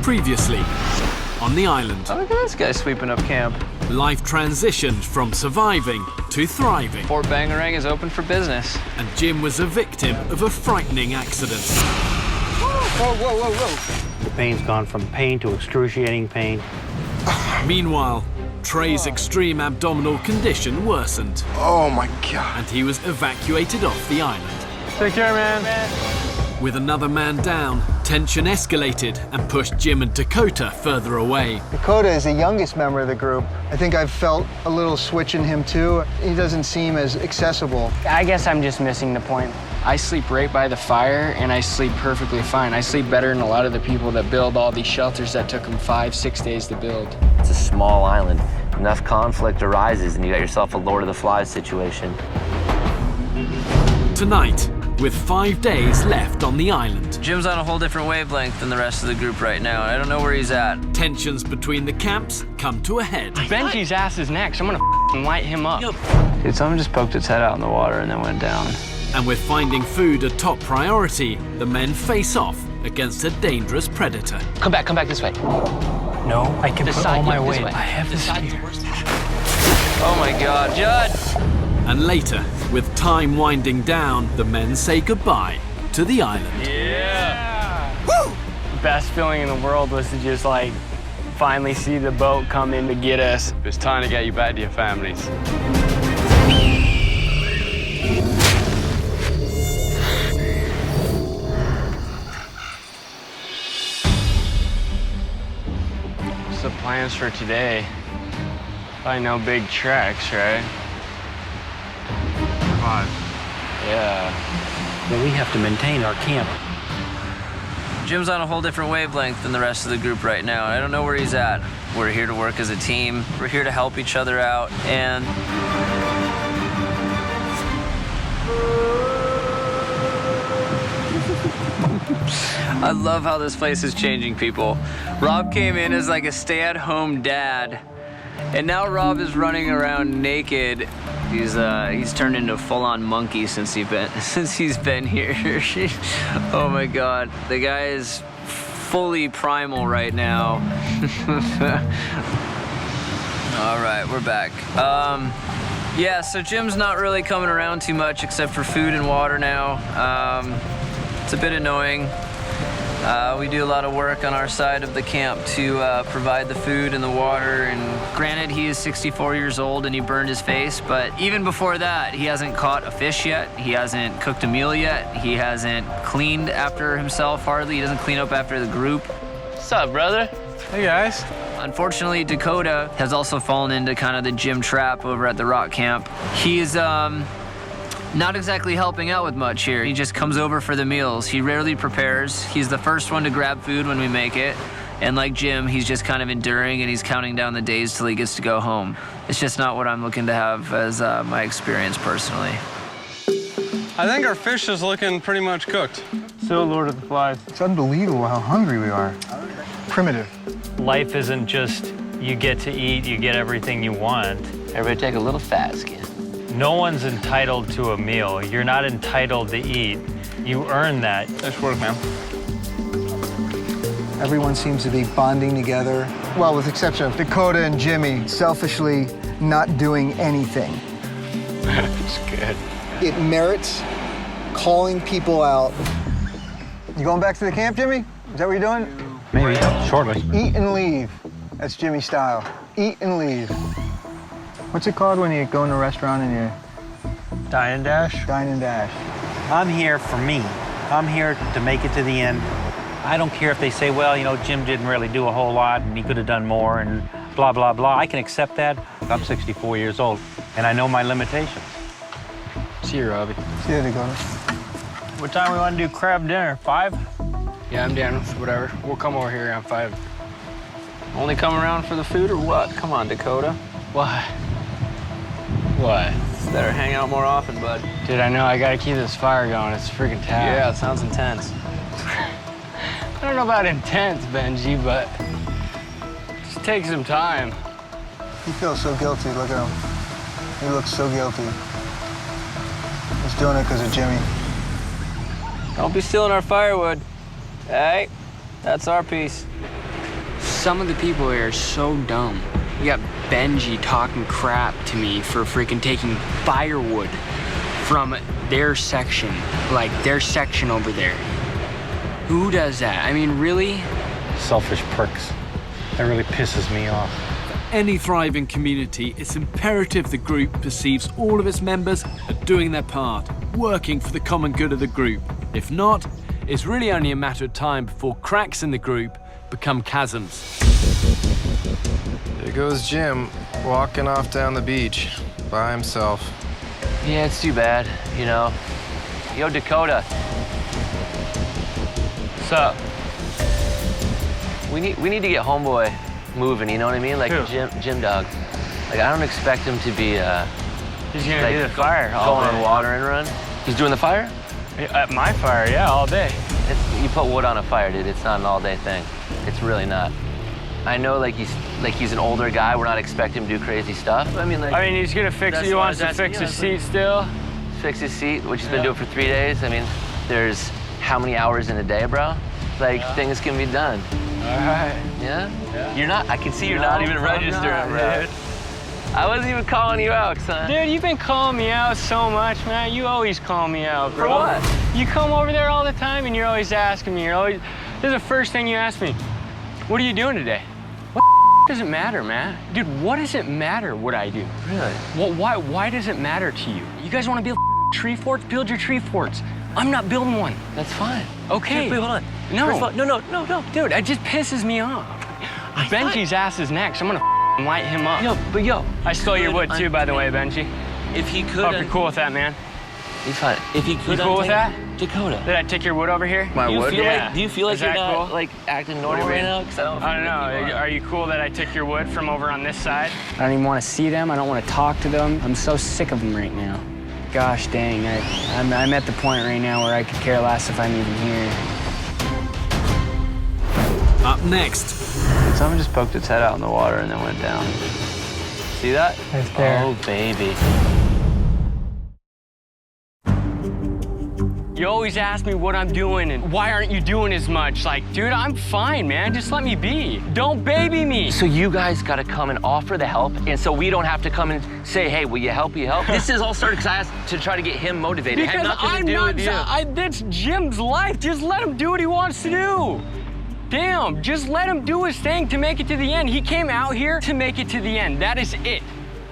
Previously, on the island. Oh, look at this guy sweeping up camp. Life transitioned from surviving to thriving. Fort Bangarang is open for business. And Jim was a victim of a frightening accident. Whoa, whoa, whoa, whoa. The pain's gone from pain to excruciating pain. Meanwhile, Trey's extreme abdominal condition worsened. Oh my God. And he was evacuated off the island. Take care, man. With another man down, tension escalated and pushed Jim and Dakota further away. Dakota is the youngest member of the group. I think I've felt a little switch in him too. He doesn't seem as accessible. I guess I'm just missing the point. I sleep right by the fire, and I sleep perfectly fine. I sleep better than a lot of the people that build all these shelters that took them 5-6 days to build. It's a small island. Enough conflict arises, and you got yourself a Lord of the Flies situation. Tonight, with 5 days left on the island. Jim's on a whole different wavelength than the rest of the group right now. I don't know where he's at. Tensions between the camps come to a head. Benji's ass is next. I'm gonna light him up. Dude, someone just poked its head out in the water and then went down. And with finding food a top priority, the men face off against a dangerous predator. Come back this way. No, I can put all my weight. I have this here. Oh my God, Judd! And later, with time winding down, the men say goodbye to the island. Yeah! Woo! Best feeling in the world was to just like finally see the boat come in to get us. It's time to get you back to your families. What's the plans for today? Probably no big treks, right? Yeah. Well, we have to maintain our camp. Jim's on a whole different wavelength than the rest of the group right now. I don't know where he's at. We're here to work as a team. We're here to help each other out. And I love how this place is changing people. Rob came in as like a stay-at-home dad, and now Rob is running around naked. He's turned into a full-on monkey since he's been here. Oh my God, the guy is fully primal right now. All right, we're back. Yeah, so Jim's not really coming around too much except for food and water now. It's a bit annoying. We do a lot of work on our side of the camp to provide the food and the water. And granted, he is 64 years old and he burned his face, but even before that, he hasn't caught a fish yet. He hasn't cooked a meal yet. He hasn't cleaned after himself hardly. He doesn't clean up after the group. What's up, brother? Hey, guys. Unfortunately, Dakota has also fallen into kind of the Jim trap over at the rock camp. He's not exactly helping out with much here. He just comes over for the meals. He rarely prepares. He's the first one to grab food when we make it. And like Jim, he's just kind of enduring and he's counting down the days till he gets to go home. It's just not what I'm looking to have as my experience personally. I think our fish is looking pretty much cooked. Still Lord of the Flies. It's unbelievable how hungry we are. Primitive. Life isn't just you get to eat, you get everything you want. Everybody take a little fat skin. No one's entitled to a meal. You're not entitled to eat. You earn that. Nice work, man. Everyone seems to be bonding together. Well, with the exception of Dakota and Jimmy, selfishly not doing anything. That's good. It merits calling people out. You going back to the camp, Jimmy? Is that what you're doing? Maybe, shortly. Eat and leave. That's Jimmy style. Eat and leave. What's it called when you go in a restaurant and you Dine and dash? dine and dash? I'm here for me. I'm here to make it to the end. I don't care if they say, well, you know, Jim didn't really do a whole lot and he could have done more and blah, blah, blah. I can accept that. I'm 64 years old and I know my limitations. See you, Robbie. See you, Dakota. What time we want to do crab dinner? 5? Yeah, I'm down. Whatever. We'll come over here around 5. Only come around for the food or what? Come on, Dakota. Why? What? Better hang out more often, bud. Dude, I know. I gotta keep this fire going. It's freaking tough. Yeah, it sounds intense. I don't know about intense, Benji, but just take some time. He feels so guilty. Look at him. He looks so guilty. He's doing it because of Jimmy. Don't be stealing our firewood. Hey, that's our piece. Some of the people here are so dumb. We got Benji talking crap to me for freaking taking firewood from their section, like their section over there. Who does that? I mean, really? Selfish pricks. That really pisses me off. For any thriving community, it's imperative the group perceives all of its members are doing their part, working for the common good of the group. If not, it's really only a matter of time before cracks in the group become chasms. There goes Jim, walking off down the beach by himself. Yeah, it's too bad, you know. Yo, Dakota. What's up? We need to get homeboy moving, you know what I mean? Like Jim Dog. Like, I don't expect him to be He's gonna like, do the fire all going on water and run. He's doing the fire? At my fire, yeah, all day. You put wood on a fire, dude. It's not an all-day thing. It's really not. I know, like he's an older guy. We're not expecting him to do crazy stuff. I mean, he's gonna fix it. He wants to fix his seat still. Fix his seat, which he's been doing for 3 days. I mean, there's how many hours in a day, bro? Like, things can be done. All right. Yeah? You're not, I can see you're not even registering, bro. Dude. I wasn't even calling you out, son. Dude, you've been calling me out so much, man. You always call me out, bro. For what? You come over there all the time and you're always asking me. This is the first thing you ask me. What are you doing today? What does it matter, man? Dude, what does it matter what I do? Really? Well, why does it matter to you? You guys want to build tree forts? Build your tree forts. I'm not building one. That's fine. Okay. Wait, hold on. No. No. Dude, it just pisses me off. Benji's ass is next. I'm gonna light him up. Yo. I stole your wood too, by the way, Benji. If he could. Hope you're cool with that, man. He's fine. If he could. You cool with that? Dakota. Did I take your wood over here? My wood? Yeah. Do you feel like Is you're that not cool? like acting normal right now? Because I don't know. Are you cool that I took your wood from over on this side? I don't even want to see them. I don't want to talk to them. I'm so sick of them right now. Gosh dang, I'm at the point right now where I could care less if I'm even here. Up next. Someone just poked its head out in the water and then went down. See that? Right there. Oh, baby. You always ask me what I'm doing and why aren't you doing as much? Like, dude, I'm fine, man. Just let me be. Don't baby me. So you guys got to come and offer the help, and so we don't have to come and say, hey, will you help? This is all started because I asked to try to get him motivated. It had nothing to do with you. That's Jim's life. Just let him do what he wants to do. Damn, just let him do his thing to make it to the end. He came out here to make it to the end. That is it.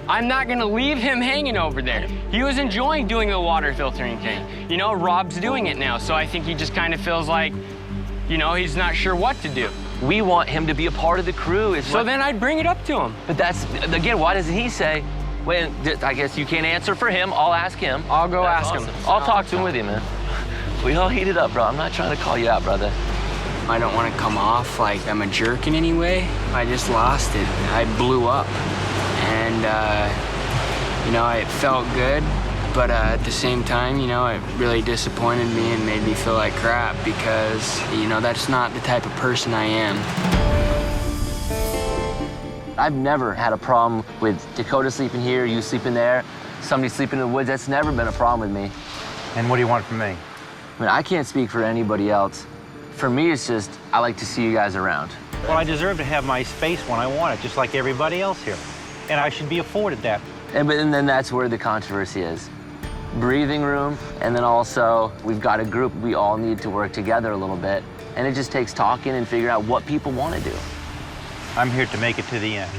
I'm not gonna leave him hanging over there. He was enjoying doing the water filtering thing. You know, Rob's doing it now, so I think he just kind of feels like, you know, he's not sure what to do. We want him to be a part of the crew. Then I'd bring it up to him. But that's, again, why doesn't he say, well, I guess you can't answer for him. I'll ask him. I'll go ask him. I'll talk to him with you, man. We all heated up, bro. I'm not trying to call you out, brother. I don't want to come off like I'm a jerk in any way. I just lost it. I blew up. And, you know, it felt good, but at the same time, you know, it really disappointed me and made me feel like crap because, you know, that's not the type of person I am. I've never had a problem with Dakota sleeping here, you sleeping there, somebody sleeping in the woods. That's never been a problem with me. And what do you want from me? I mean, I can't speak for anybody else. For me, it's just, I like to see you guys around. Well, I deserve to have my space when I want it, just like everybody else here. And I should be afforded that. And then that's where the controversy is. Breathing room, and then also, we've got a group, we all need to work together a little bit. And it just takes talking and figuring out what people want to do. I'm here to make it to the end,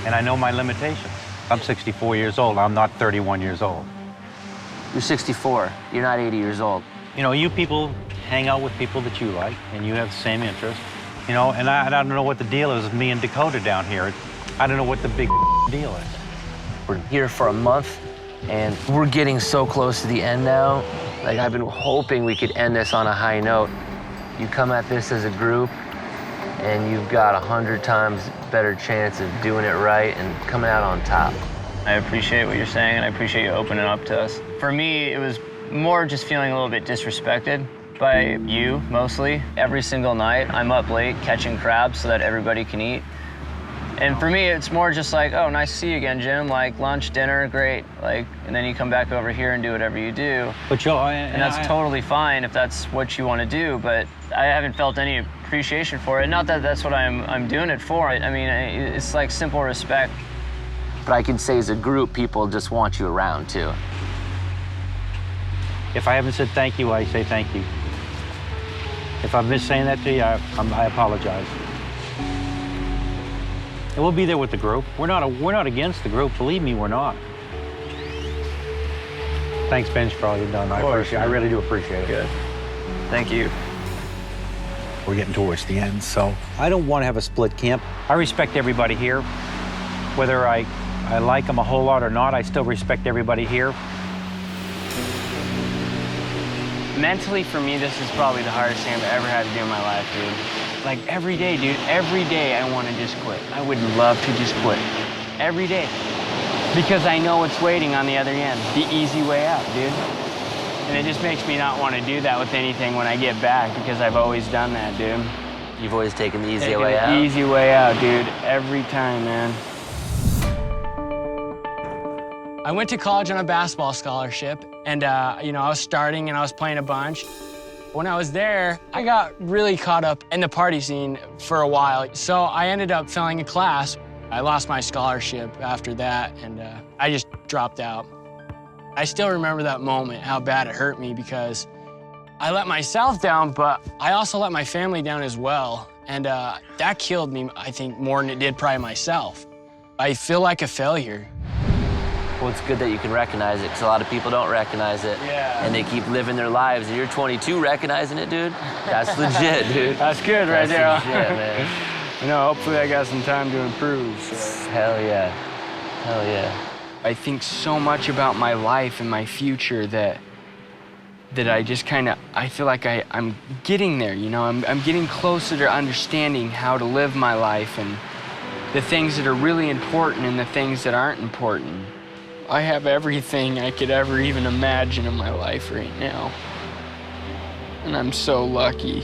and I know my limitations. I'm 64 years old, I'm not 31 years old. You're 64, you're not 80 years old. You know, you people hang out with people that you like, and you have the same interests. You know, and I don't know what the deal is with me and Dakota down here. I don't know what the big deal is. We're here for a month, and we're getting so close to the end now. Like, I've been hoping we could end this on a high note. You come at this as a group, and you've got 100 times better chance of doing it right and coming out on top. I appreciate what you're saying, and I appreciate you opening up to us. For me, it was more just feeling a little bit disrespected by you, mostly. Every single night, I'm up late catching crabs so that everybody can eat. And for me, it's more just like, oh, nice to see you again, Jim. Like, lunch, dinner, great. Like, and then you come back over here and do whatever you do. But and that's totally fine if that's what you want to do. But I haven't felt any appreciation for it. Not that that's what I'm doing it for. I mean, it's like simple respect. But I can say as a group, people just want you around too. If I haven't said thank you, I say thank you. If I've missed saying that to you, I apologize. And we'll be there with the group. We're not against the group. Believe me, we're not. Thanks, Benj, for all you've done. I really do appreciate it. Good. Thank you. We're getting towards the end, so. I don't want to have a split camp. I respect everybody here. Whether I like them a whole lot or not, I still respect everybody here. Mentally, for me, this is probably the hardest thing I've ever had to do in my life, dude. Like, every day, dude, every day I want to just quit. I would love to just quit. Every day. Because I know what's waiting on the other end. The easy way out, dude. And it just makes me not want to do that with anything when I get back, because I've always done that, dude. You've always taken the easy way out? Easy way out, dude. Every time, man. I went to college on a basketball scholarship, and you know, I was starting and I was playing a bunch. When I was there, I got really caught up in the party scene for a while, so I ended up failing a class. I lost my scholarship after that, and I just dropped out. I still remember that moment, how bad it hurt me, because I let myself down, but I also let my family down as well, and that killed me, I think, more than it did probably myself. I feel like a failure. Well, it's good that you can recognize it, because a lot of people don't recognize it. Yeah. And they keep living their lives, and you're 22 recognizing it, dude. That's legit, dude. That's good right there. That's legit, man. You know, hopefully I got some time to improve. So. Hell yeah. Hell yeah. I think so much about my life and my future that I just kind of, I feel like I'm getting there, you know? I'm getting closer to understanding how to live my life and the things that are really important and the things that aren't important. I have everything I could ever even imagine in my life right now. And I'm so lucky.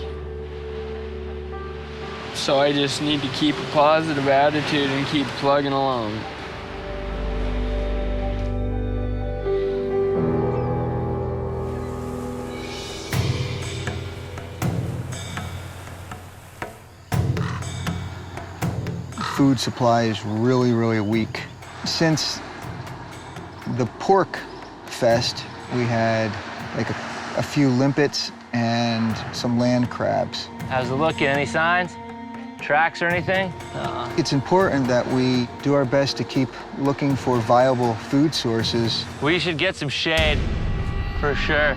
So I just need to keep a positive attitude and keep plugging along. Food supply is really, really weak. Since the pork fest, we had like a few limpets and some land crabs. How's it looking? Any signs? Tracks or anything? It's important that we do our best to keep looking for viable food sources. We should get some shade, for sure.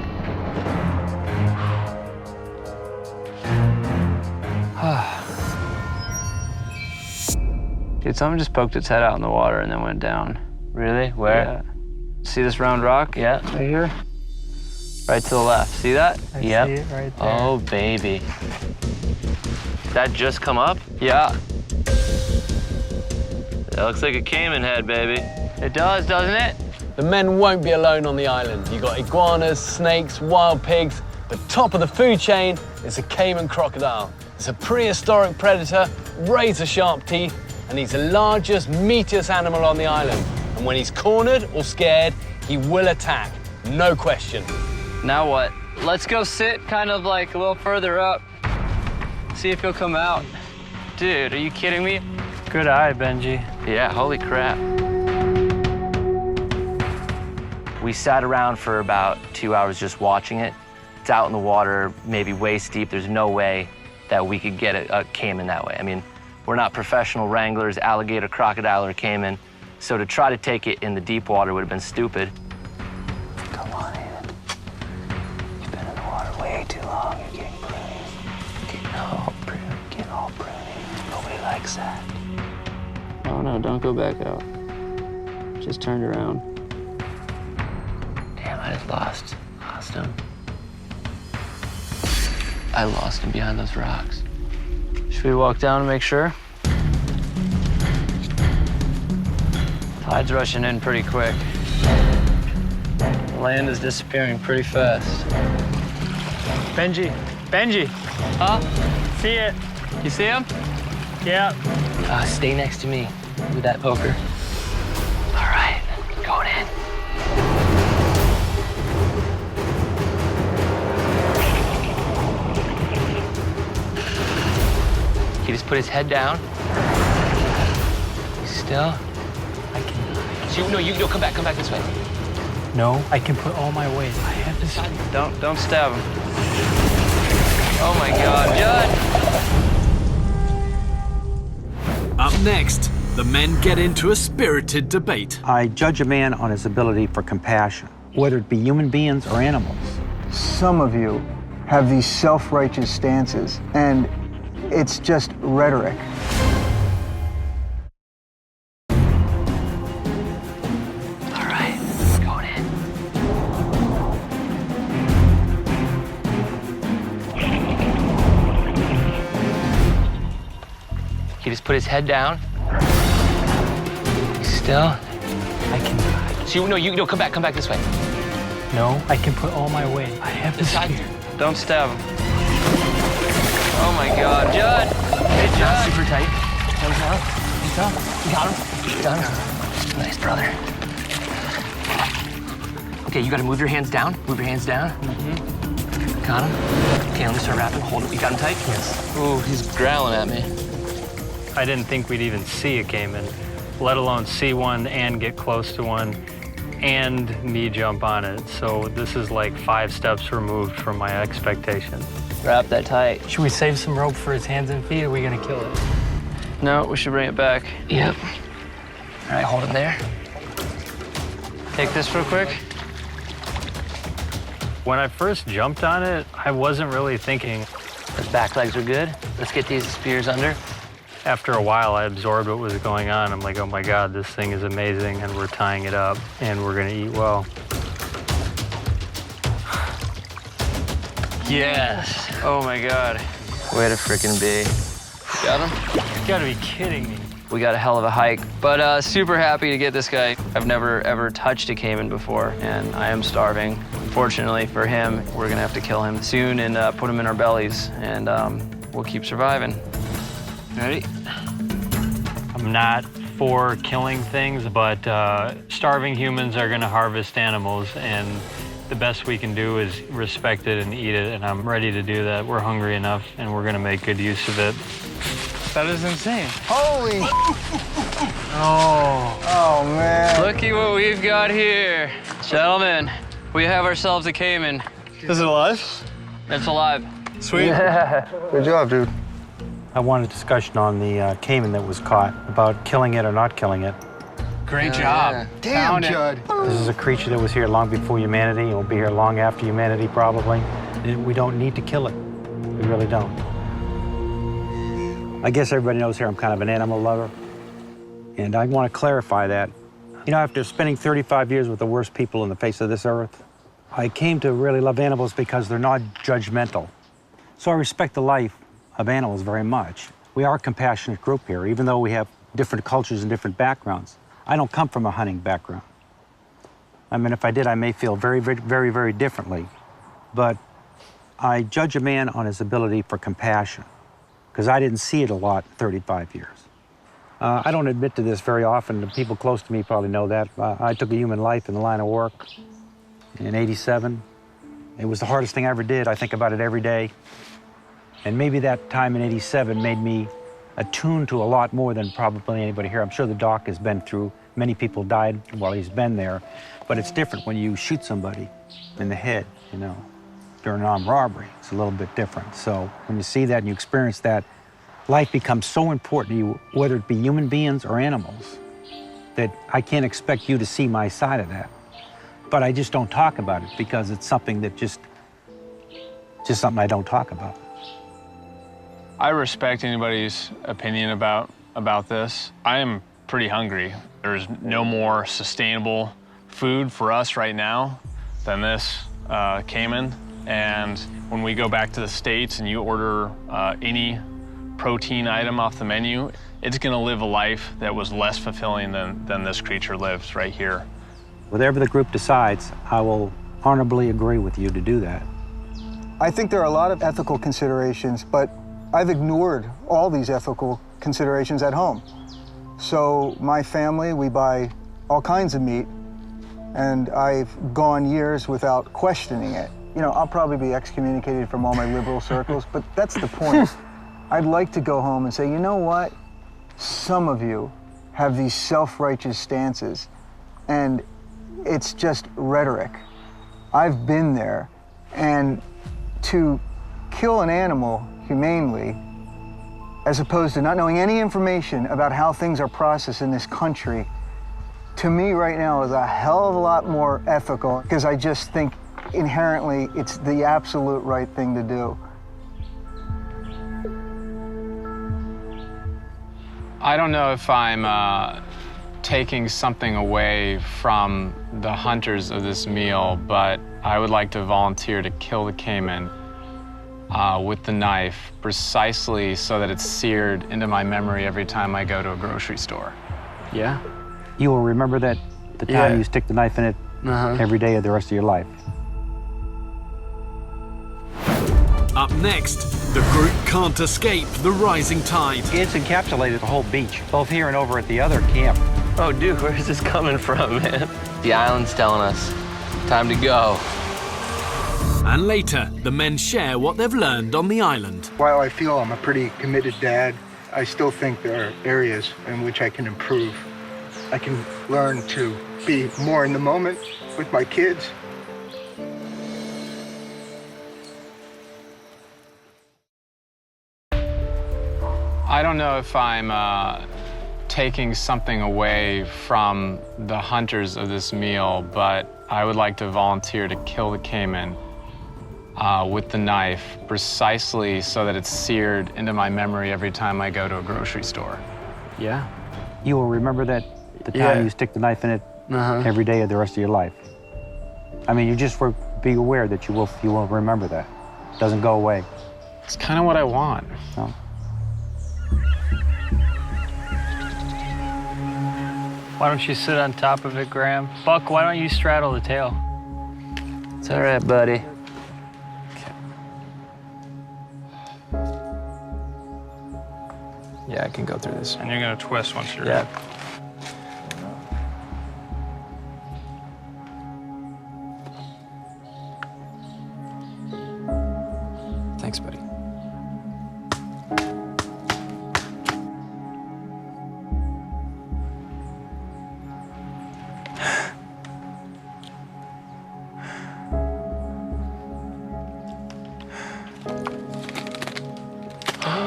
Dude, something just poked its head out in the water and then went down. Really? Where? Yeah. See this round rock? Yeah. Right here? Right to the left. See that? Yep. See it right there. Oh, baby. That just come up? Yeah. That looks like a caiman head, baby. It does, doesn't it? The men won't be alone on the island. You've got iguanas, snakes, wild pigs. The top of the food chain is a caiman crocodile. It's a prehistoric predator, razor-sharp teeth, and he's the largest, meatiest animal on the island. And when he's cornered or scared, he will attack, no question. Now what? Let's go sit kind of like a little further up. See if he'll come out. Dude, are you kidding me? Good eye, Benji. Yeah, holy crap. We sat around for about 2 hours just watching it. It's out in the water, maybe waist deep. There's no way that we could get a caiman that way. I mean, we're not professional wranglers, alligator, crocodile, or caiman. So to try to take it in the deep water would have been stupid. Come on, Aiden. You've been in the water way too long. You're getting pruny. Getting all pruny. Nobody likes that. Oh no, don't go back out. Just turned around. Damn, I just lost him. I lost him behind those rocks. Should we walk down and make sure? Tide's rushing in pretty quick. The land is disappearing pretty fast. Benji. Huh? See it? You see him? Yeah. Stay next to me with that poker. All right, going in. He just put his head down. He's still. I can. So no, come back this way. No, I can put all my weight. I have this. Don't stab him. Oh my God, Judd! Up next, the men get into a spirited debate. I judge a man on his ability for compassion, whether it be human beings or animals. Some of you have these self-righteous stances, and it's just rhetoric. All right, going in. He just put his head down. He's still. I can. So no, come back this way. No, I can put all my weight. I have this. Don't stab him. Oh my God, Judd! Hey, Judd! Super tight. Hands down. You got him. Done. Nice, brother. Okay, you gotta move your hands down. Move your hands down. Mm-hmm. Got him. Okay, let me start wrapping. Hold it. You got him tight? Yes. Ooh, he's growling at me. I didn't think we'd even see a caiman, let alone see one and get close to one and me jump on it. So this is like 5 steps removed from my expectations. Wrap that tight. Should we save some rope for his hands and feet, or are we gonna kill it? No, we should bring it back. Yep. All right, hold him there. Take this real quick. When I first jumped on it, I wasn't really thinking. His back legs are good. Let's get these spears under. After a while, I absorbed what was going on. I'm like, oh my God, this thing is amazing, and we're tying it up, and we're gonna eat well. Yes. Oh my God. Way to frickin' be. Got him? You gotta be kidding me. We got a hell of a hike, but super happy to get this guy. I've never ever touched a caiman before, and I am starving. Unfortunately for him, we're gonna have to kill him soon and put him in our bellies, and we'll keep surviving. Ready? I'm not for killing things, but starving humans are gonna harvest animals, and the best we can do is respect it and eat it, and I'm ready to do that. We're hungry enough, and we're gonna make good use of it. That is insane. Holy! Oh, man. Looky what we've got here. Gentlemen, we have ourselves a caiman. is it alive? It's alive. Sweet. Good job, dude. I want a discussion on the caiman that was caught, about killing it or not killing it. Great job. Damn, Judd. This is a creature that was here long before humanity. It will be here long after humanity, probably. We don't need to kill it. We really don't. I guess everybody knows here I'm kind of an animal lover, and I want to clarify that. You know, after spending 35 years with the worst people on the face of this earth, I came to really love animals because they're not judgmental. So I respect the life of animals very much. We are a compassionate group here, even though we have different cultures and different backgrounds. I don't come from a hunting background. I mean, if I did, I may feel very, very, very, very differently. But I judge a man on his ability for compassion, because I didn't see it a lot in 35 years. I don't admit to this very often. The people close to me probably know that. I took a human life in the line of work in '87. It was the hardest thing I ever did. I think about it every day. And maybe that time in '87 made me attuned to a lot more than probably anybody here. I'm sure the doc has been through, many people died while he's been there, but it's different when you shoot somebody in the head, you know, during an armed robbery. It's a little bit different. So when you see that and you experience that, life becomes so important to you, whether it be human beings or animals, that I can't expect you to see my side of that. But I just don't talk about it because it's something that just something I don't talk about. I respect anybody's opinion about this. I am pretty hungry. There's no more sustainable food for us right now than this caiman. And when we go back to the States and you order any protein item off the menu, it's gonna live a life that was less fulfilling than this creature lives right here. Whatever the group decides, I will honorably agree with you to do that. I think there are a lot of ethical considerations, but I've ignored all these ethical considerations at home. So my family, we buy all kinds of meat, and I've gone years without questioning it. You know, I'll probably be excommunicated from all my liberal circles, but that's the point. I'd like to go home and say, you know what? Some of you have these self-righteous stances, and it's just rhetoric. I've been there, and to kill an animal humanely, as opposed to not knowing any information about how things are processed in this country, to me right now is a hell of a lot more ethical, because I just think inherently it's the absolute right thing to do. I don't know if I'm taking something away from the hunters of this meal, but I would like to volunteer to kill the caiman with the knife, precisely so that it's seared into my memory every time I go to a grocery store. Yeah? You will remember that the time you stick the knife in it every day of the rest of your life. Up next, the group can't escape the rising tide. It's encapsulated the whole beach, both here and over at the other camp. Oh, dude, where's this coming from, man? The island's telling us, time to go. And later, the men share what they've learned on the island. While I feel I'm a pretty committed dad, I still think there are areas in which I can improve. I can learn to be more in the moment with my kids. I don't know if I'm taking something away from the hunters of this meal, but I would like to volunteer to kill the caiman with the knife, precisely so that it's seared into my memory every time I go to a grocery store. Yeah? You will remember that the time you stick the knife in it every day of the rest of your life. I mean, you just be aware that you will remember that. It doesn't go away. It's kind of what I want. No? Why don't you sit on top of it, Graham? Buck, why don't you straddle the tail? It's all right, buddy. Yeah, I can go through this. And you're gonna twist once you're Yeah. Thanks, buddy.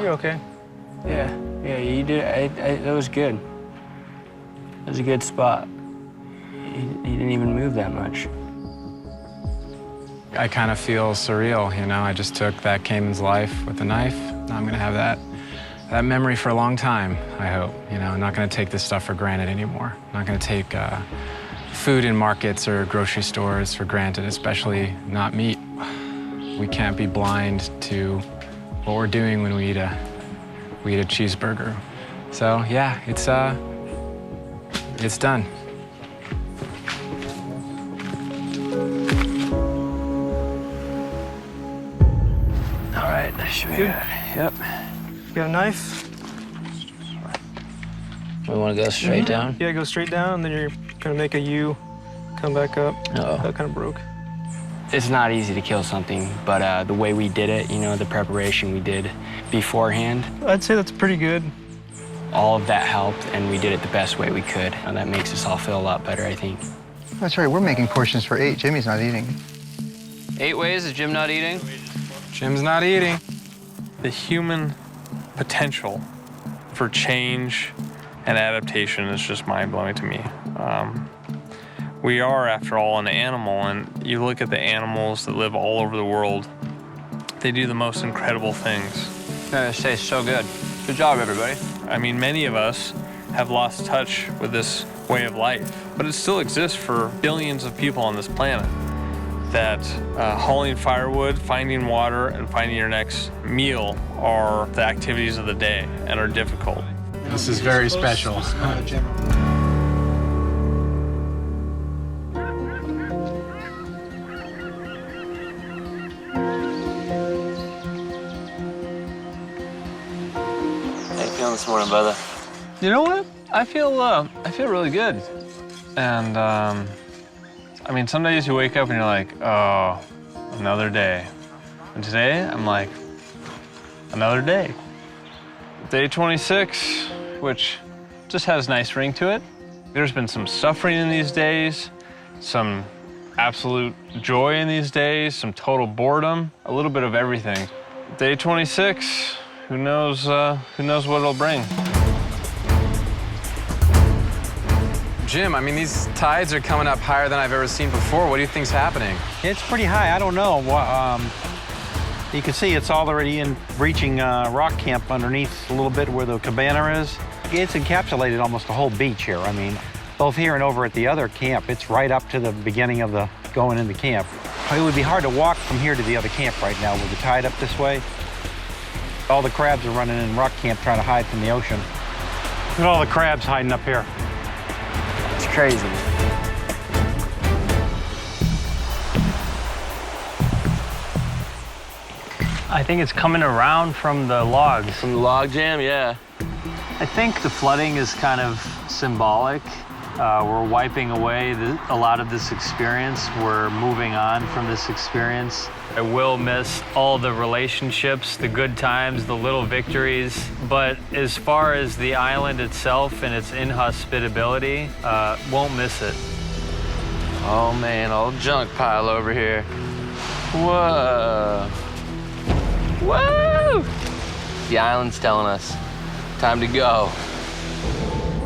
You're okay. Yeah, you did. That was good. That was a good spot. You didn't even move that much. I kind of feel surreal, you know? I just took that caiman's life with a knife. Now I'm gonna have that memory for a long time, I hope. You know, I'm not gonna take this stuff for granted anymore. I'm not gonna take food in markets or grocery stores for granted, especially not meat. We can't be blind to what we're doing when we eat a cheeseburger. So yeah, it's done. All right, should we? Yep. You got a knife? We want to go straight down? Yeah, go straight down, then you're gonna make a U, come back up. Uh-oh. That kind of broke. It's not easy to kill something, but the way we did it, you know, the preparation we did beforehand, I'd say that's pretty good. all of that helped, and we did it the best way we could. And that makes us all feel a lot better, I think. That's right, we're making portions for 8. Jimmy's not eating. 8 ways is Jim not eating? Jim's not eating. The human potential for change and adaptation is just mind-blowing to me. We are, after all, an animal, and you look at the animals that live all over the world, they do the most incredible things. It tastes so good. Good job, everybody. I mean, many of us have lost touch with this way of life, but it still exists for billions of people on this planet. That hauling firewood, finding water, and finding your next meal are the activities of the day and are difficult. This is very special. How you feeling this morning, brother? You know what? I feel really good. And I mean, some days you wake up and you're like, oh, another day. And today I'm like, another day. Day 26, which just has a nice ring to it. There's been some suffering in these days, some absolute joy in these days, some total boredom, a little bit of everything. Day 26, who knows what it'll bring. Jim, I mean, these tides are coming up higher than I've ever seen before. What do you think's happening? It's pretty high. I don't know. You can see it's already in reaching rock camp underneath a little bit where the cabana is. It's encapsulated almost the whole beach here. I mean, both here and over at the other camp, it's right up to the beginning of the going into camp. It would be hard to walk from here to the other camp right now with the tide up this way. All the crabs are running in rock camp trying to hide from the ocean. Look at all the crabs hiding up here. It's crazy. I think it's coming around from the logs. From the log jam, yeah. I think the flooding is kind of symbolic. We're wiping away a lot of this experience. We're moving on from this experience. I will miss all the relationships, the good times, the little victories. But as far as the island itself and its inhospitability, won't miss it. Oh man, old junk pile over here. Whoa. Woo! The island's telling us, time to go.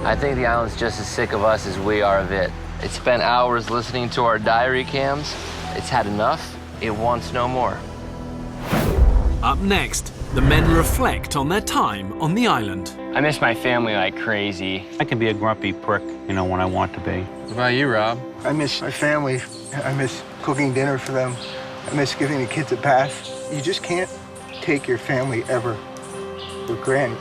I think the island's just as sick of us as we are of it. It spent hours listening to our diary cams. It's had enough. It wants no more. Up next, the men reflect on their time on the island. I miss my family like crazy. I can be a grumpy prick, you know, when I want to be. What about you, Rob? I miss my family. I miss cooking dinner for them. I miss giving the kids a bath. You just can't take your family ever for granted.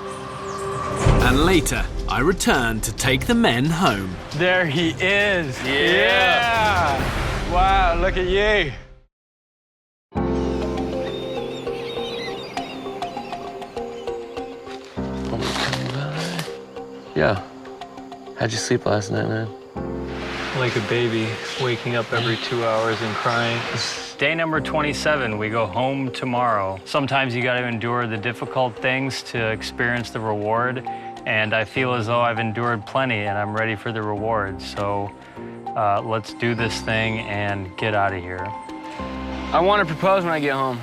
And later, I return to take the men home. There he is. Yeah. Wow, look at you. Yeah. How'd you sleep last night, man? Like a baby, waking up every 2 hours and crying. Day number 27, we go home tomorrow. Sometimes you gotta endure the difficult things to experience the reward, and I feel as though I've endured plenty and I'm ready for the reward. So let's do this thing and get out of here. I want to propose when I get home.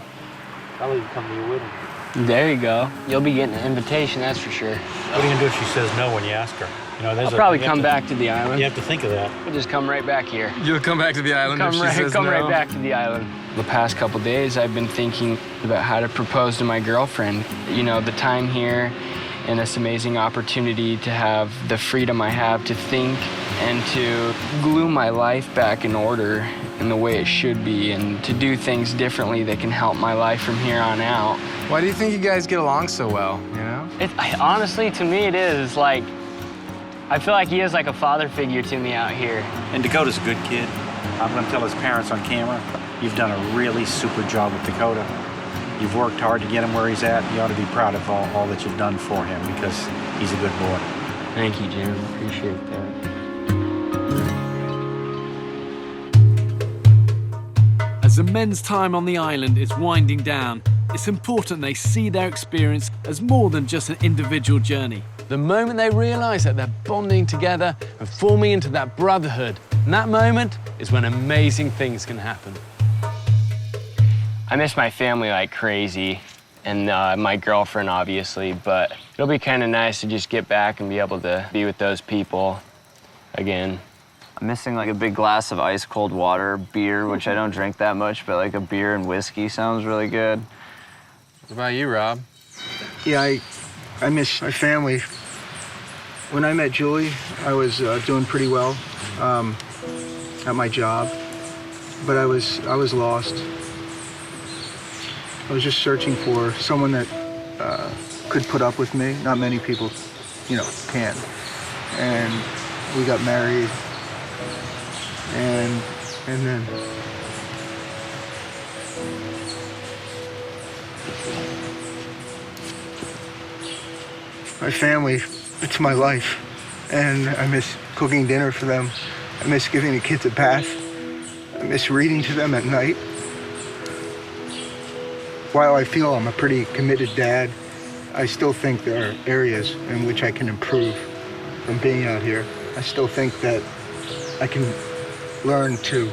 I'll even come to your wedding. There you go. You'll be getting an invitation, that's for sure. What are you gonna do if she says no when you ask her? You know, I'll probably come back to the island. You have to think of that. We'll just come right back here. You'll come back to the island if she says Come no? right back to the island. The past couple days, I've been thinking about how to propose to my girlfriend. You know, the time here and this amazing opportunity to have the freedom I have to think and to glue my life back in order in the way it should be and to do things differently that can help my life from here on out. Why do you think you guys get along so well, you know? Honestly, to me, it is like, I feel like he is like a father figure to me out here. And Dakota's a good kid. I'm gonna tell his parents on camera, you've done a really super job with Dakota. You've worked hard to get him where he's at. You ought to be proud of all that you've done for him because he's a good boy. Thank you, Jim. Appreciate that. As the men's time on the island is winding down, it's important they see their experience as more than just an individual journey. The moment they realise that they're bonding together and forming into that brotherhood, and that moment is when amazing things can happen. I miss my family like crazy, and my girlfriend, obviously, but it'll be kind of nice to just get back and be able to be with those people again. I'm missing like a big glass of ice cold water, beer, which I don't drink that much, but like a beer and whiskey sounds really good. What about you, Rob? Yeah, I miss my family. When I met Julie, I was doing pretty well at my job, but I was lost. I was just searching for someone that could put up with me. Not many people, you know, can. And we got married, and then my family, it's my life. And I miss cooking dinner for them. I miss giving the kids a bath. I miss reading to them at night. While I feel I'm a pretty committed dad, I still think there are areas in which I can improve from being out here. I still think that I can learn to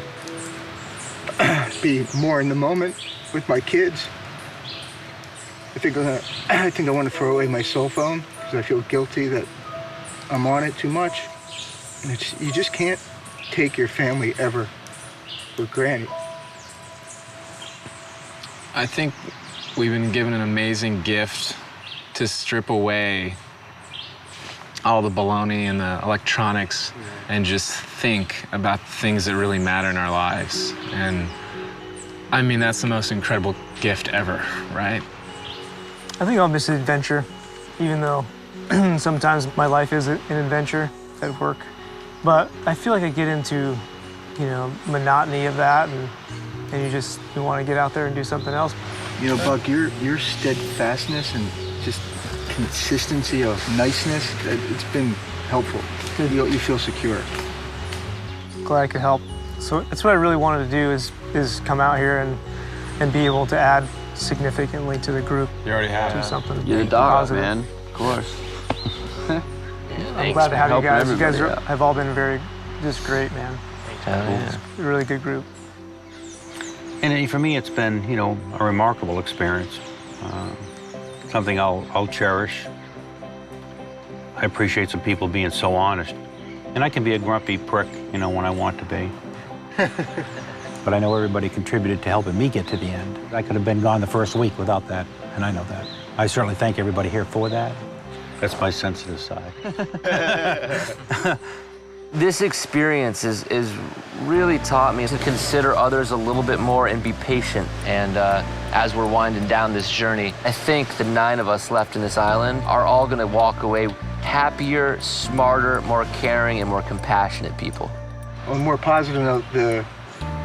be more in the moment with my kids. I think I want to throw away my cell phone because I feel guilty that I'm on it too much. And you just can't take your family ever for granted. I think we've been given an amazing gift to strip away all the baloney and the electronics and just think about the things that really matter in our lives. And I mean, that's the most incredible gift ever, right? I think I'll miss the adventure, even though sometimes my life is an adventure at work. But I feel like I get into, monotony of that, and you want to get out there and do something else. Buck, your steadfastness and just consistency of niceness, it's been helpful. Good. You feel secure. Glad I could help. So that's what I really wanted to do is come out here and be able to add significantly to the group. You already have. Do something. You're the dog, positive. man. Of course. I'm glad to have you guys. You guys have all been just great, man. Yeah. It's a really good group. And for me, it's been, a remarkable experience. Something I'll cherish. I appreciate some people being so honest. And I can be a grumpy prick, when I want to be. But I know everybody contributed to helping me get to the end. I could have been gone the first week without that, and I know that. I certainly thank everybody here for that. That's my sensitive side. This experience is really taught me to consider others a little bit more and be patient. And as we're winding down this journey, I think the 9 of us left in this island are all gonna walk away happier, smarter, more caring, and more compassionate people. On a more positive note,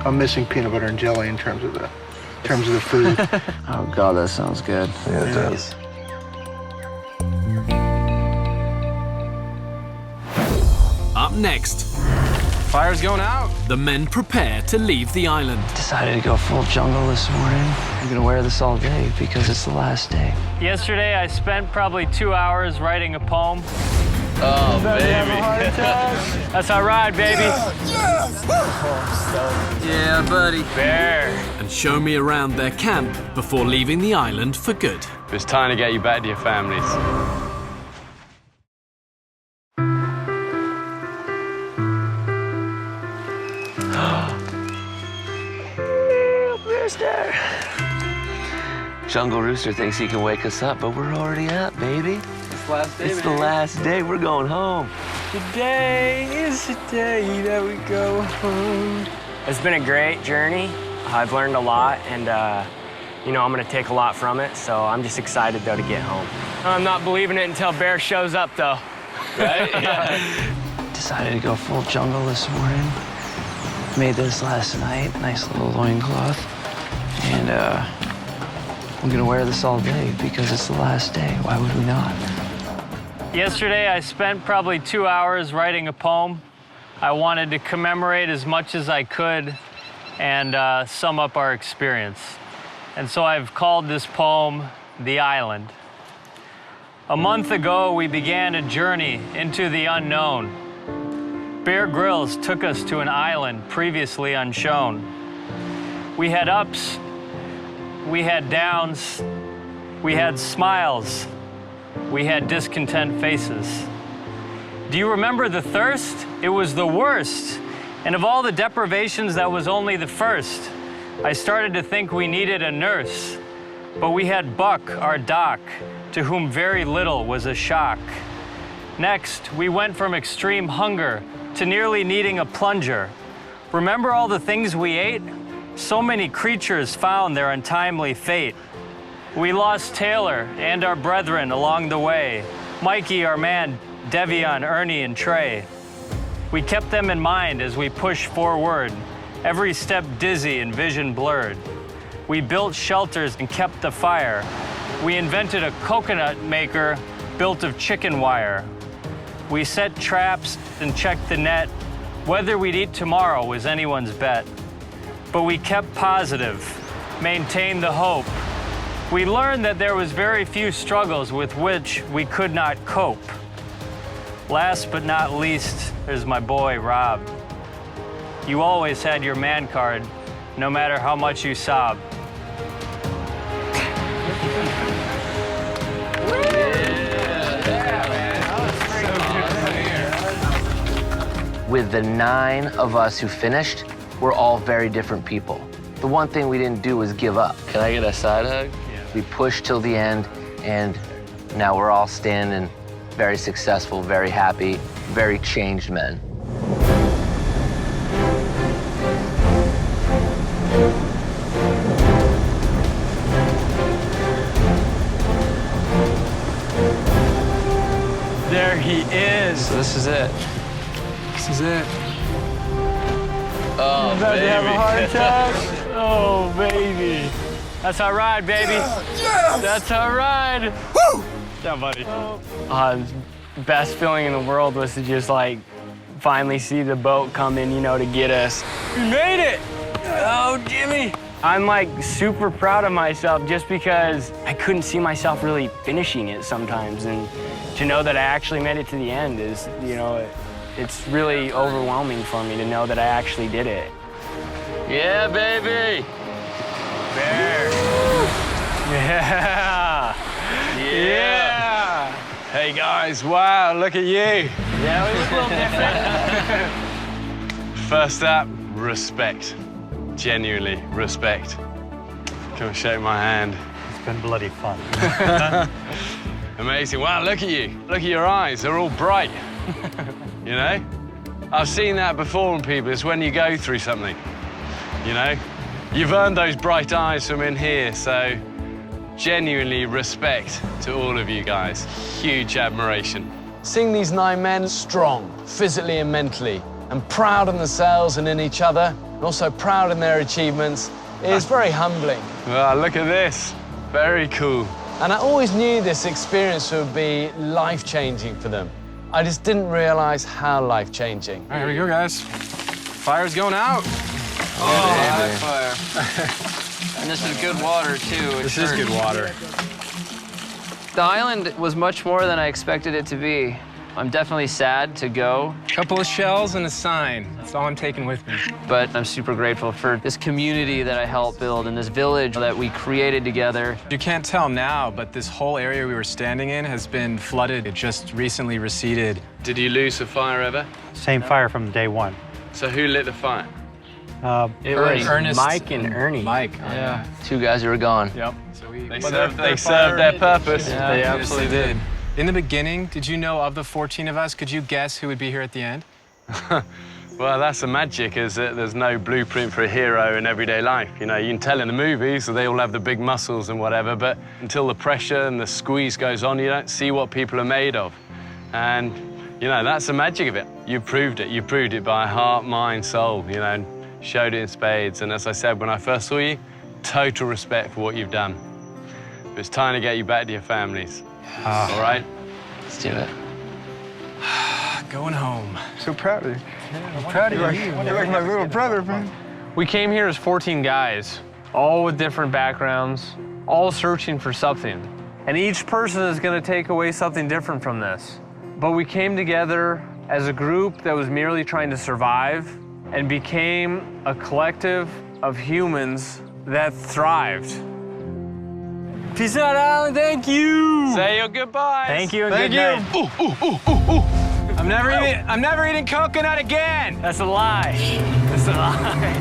I'm missing peanut butter and jelly in terms of the food. Oh God, that sounds good. Yeah, it does. Up next, Fire's going out. the men prepare to leave the island. Decided to go full jungle this morning. I'm gonna wear this all day because it's the last day. Yesterday, I spent probably 2 hours writing a poem. Oh, baby. That's our ride, baby. Yeah, buddy. Bear. And show me around their camp before leaving the island for good. It's time to get you back to your families. Rooster. Jungle Rooster thinks he can wake us up, but we're already up, baby. It's the last day, It's the last day. We're going home. Today is the day that we go home. It's been a great journey. I've learned a lot, and I'm gonna take a lot from it. So I'm just excited though to get home. I'm not believing it until Bear shows up though. Right? Yeah. Decided to go full jungle this morning. Made this last night. Nice little loincloth. And I'm gonna wear this all day because it's the last day. Why would we not? Yesterday, I spent probably 2 hours writing a poem. I wanted to commemorate as much as I could and sum up our experience. And so I've called this poem The Island. A month ago, we began a journey into the unknown. Bear Grylls took us to an island previously unshown. We had ups, we had downs, we had smiles, we had discontent faces. Do you remember the thirst? It was the worst. And of all the deprivations, that was only the first. I started to think we needed a nurse, but we had Buck, our doc, to whom very little was a shock. Next, we went from extreme hunger to nearly needing a plunger. Remember all the things we ate? So many creatures found their untimely fate. We lost Taylor and our brethren along the way. Mikey, our man, Devion, Ernie, and Trey. We kept them in mind as we pushed forward, every step dizzy and vision blurred. We built shelters and kept the fire. We invented a coconut maker built of chicken wire. We set traps and checked the net. Whether we'd eat tomorrow was anyone's bet. But we kept positive, maintained the hope. We learned that there was very few struggles with which we could not cope. Last but not least, there's my boy, Rob. You always had your man card, no matter how much you sob. With the 9 of us who finished, we're all very different people. The one thing we didn't do was give up. Can I get a side hug? We pushed till the end, and now we're all standing very successful, very happy, very changed men. There he is. So this is it. This is it. Oh, About baby. to have a heart attack. Oh, baby. That's our ride, baby. That's our ride. Woo! Yeah, buddy. Best feeling in the world was to just like finally see the boat come in, you know, to get us. We made it! Oh, Jimmy! I'm like super proud of myself just because I couldn't see myself really finishing it sometimes, and to know that I actually made it to the end is, you know, it's really overwhelming for me to know that I actually did it. Yeah, baby. There. Yeah. Yeah. Hey guys, wow, look at you. Yeah, we look a little different. First up, respect. Genuinely, respect. Come shake my hand. It's been bloody fun. Amazing. Wow, look at you. Look at your eyes. They're all bright. You know? I've seen that before in people. It's when you go through something. You know? You've earned those bright eyes from in here, so genuinely respect to all of you guys. Huge admiration. Seeing these 9 men strong, physically and mentally, and proud in themselves and in each other, and also proud in their achievements, is very humbling. Wow, look at this. Very cool. And I always knew this experience would be life-changing for them. I just didn't realize how life-changing. All right, here we go, guys. Fire's going out. Oh, fire. And this is good water, too. This is good water. The island was much more than I expected it to be. I'm definitely sad to go. Couple of shells and a sign. That's all I'm taking with me. But I'm super grateful for this community that I helped build and this village that we created together. You can't tell now, but this whole area we were standing in has been flooded. It just recently receded. Did you lose a fire ever? Same fire from day one. So who lit the fire? It was Ernest. Mike and Ernie. Mike. Yeah. 2 guys who were gone. Yep. So They served their purpose. Yeah, they absolutely did. In the beginning, did you know of the 14 of us, could you guess who would be here at the end? Well, that's the magic, is that there's no blueprint for a hero in everyday life. You know, you can tell in the movies that they all have the big muscles and whatever, but until the pressure and the squeeze goes on, you don't see what people are made of. And, you know, that's the magic of it. You proved it. You proved it by heart, mind, soul, you know, and showed it in spades. And as I said, when I first saw you, total respect for what you've done. It's time to get you back to your families. All right? Let's do it. Going home. So proud of you. I'm proud of you. You're like my little brother, man. We came here as 14 guys, all with different backgrounds, all searching for something. And each person is going to take away something different from this. But we came together as a group that was merely trying to survive and became a collective of humans that thrived. Peace out, Island. Thank you. Say your goodbyes. Thank you and good night. I'm never eating coconut again. That's a lie. That's a lie.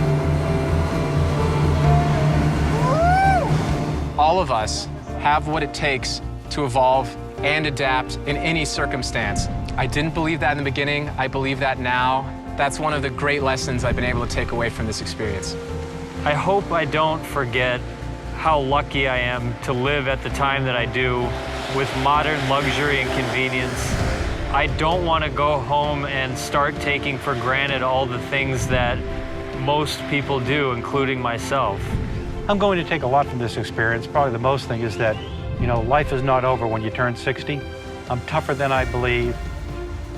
All of us have what it takes to evolve and adapt in any circumstance. I didn't believe that in the beginning. I believe that now. That's one of the great lessons I've been able to take away from this experience. I hope I don't forget how lucky I am to live at the time that I do with modern luxury and convenience. I don't want to go home and start taking for granted all the things that most people do, including myself. I'm going to take a lot from this experience. Probably the most thing is that, you know, life is not over when you turn 60. I'm tougher than I believe,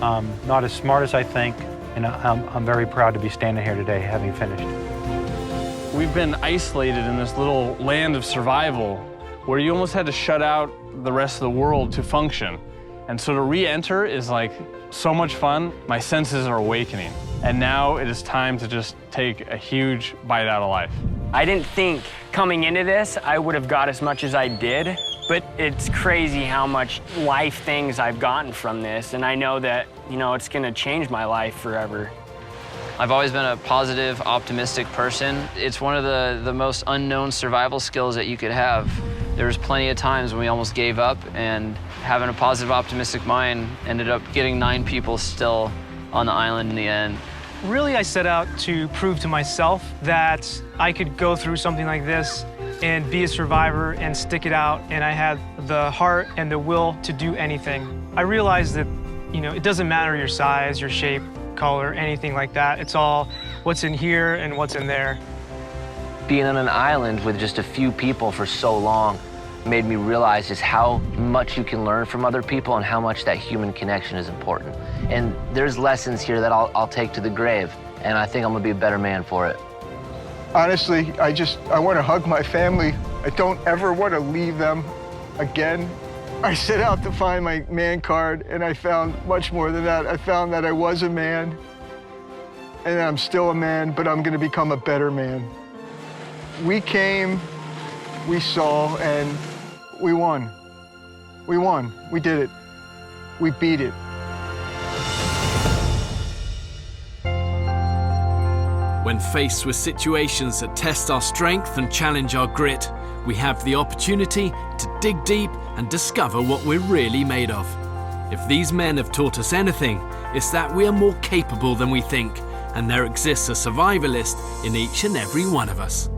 not as smart as I think, and I'm very proud to be standing here today having finished. We've been isolated in this little land of survival, where you almost had to shut out the rest of the world to function. And so to re-enter is like so much fun. My senses are awakening. And now it is time to just take a huge bite out of life. I didn't think coming into this I would have got as much as I did, but it's crazy how much life things I've gotten from this, and I know that, it's gonna change my life forever. I've always been a positive, optimistic person. It's one of the most unknown survival skills that you could have. There was plenty of times when we almost gave up, and having a positive, optimistic mind ended up getting 9 people still on the island in the end. Really, I set out to prove to myself that I could go through something like this and be a survivor and stick it out, and I had the heart and the will to do anything. I realized that, it doesn't matter your size, your shape, color, anything like that. It's all what's in here and what's in there. Being on an island with just a few people for so long made me realize just how much you can learn from other people and how much that human connection is important. And there's lessons here that I'll take to the grave, and I think I'm gonna be a better man for it. Honestly, I want to hug my family. I don't ever want to leave them again. I set out to find my man card, and I found much more than that. I found that I was a man, and I'm still a man, but I'm going to become a better man. We came, we saw, and we won. We won. We did it. We beat it. When faced with situations that test our strength and challenge our grit, we have the opportunity to dig deep and discover what we're really made of. If these men have taught us anything, it's that we are more capable than we think, and there exists a survivalist in each and every one of us.